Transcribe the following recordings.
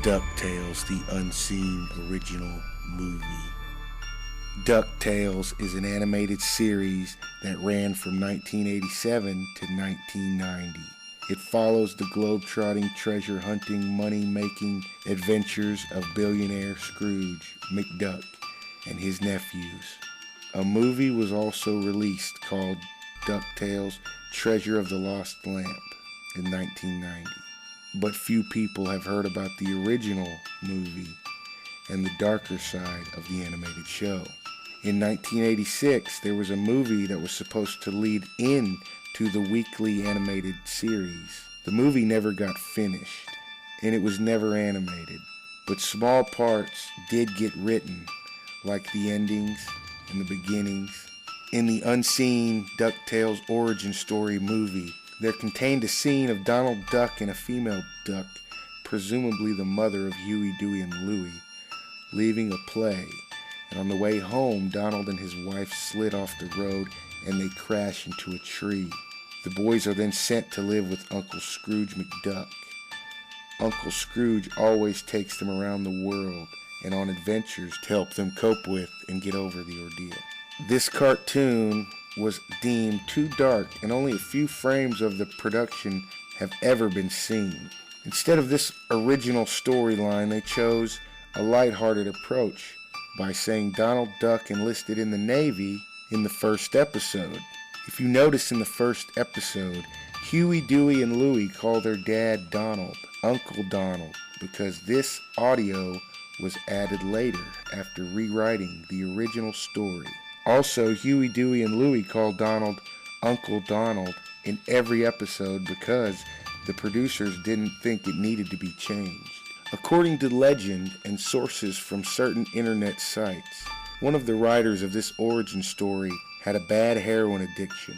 DuckTales, the unseen original movie. DuckTales is an animated series that ran from 1987 to 1990. It follows the globe-trotting, treasure-hunting, money-making adventures of billionaire Scrooge McDuck and his nephews. A movie was also released called DuckTales Treasure of the Lost Lamp in 1990. But few people have heard about the original movie and the darker side of the animated show. In 1986, there was a movie that was supposed to lead in to the weekly animated series. The movie never got finished, and it was never animated, but small parts did get written, like the endings and the beginnings. In the unseen DuckTales origin story movie, there contained a scene of Donald Duck and a female duck, presumably the mother of Huey, Dewey, and Louie, leaving a play. And on the way home, Donald and his wife slid off the road and they crash into a tree. The boys are then sent to live with Uncle Scrooge McDuck. Uncle Scrooge always takes them around the world and on adventures to help them cope with and get over the ordeal. This cartoon was deemed too dark, and only a few frames of the production have ever been seen. Instead of this original storyline, they chose a lighthearted approach by saying Donald Duck enlisted in the Navy in the first episode. If you notice in the first episode, Huey, Dewey, and Louie call their dad Donald, Uncle Donald, because this audio was added later after rewriting the original story. Also, Huey, Dewey, and Louie call Donald Uncle Donald in every episode because the producers didn't think it needed to be changed. According to legend and sources from certain internet sites, one of the writers of this origin story had a bad heroin addiction,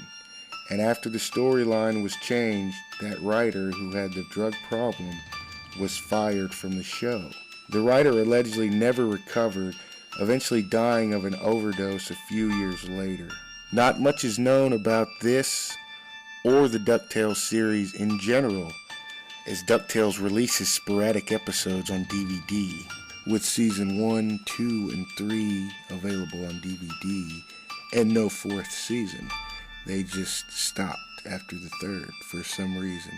and after the storyline was changed, that writer who had the drug problem was fired from the show. The writer allegedly never recovered, eventually dying of an overdose a few years later. Not much is known about this or the DuckTales series in general, as DuckTales releases sporadic episodes on DVD, with season 1, 2, and 3 available on DVD, and no fourth season. They just stopped after the third for some reason.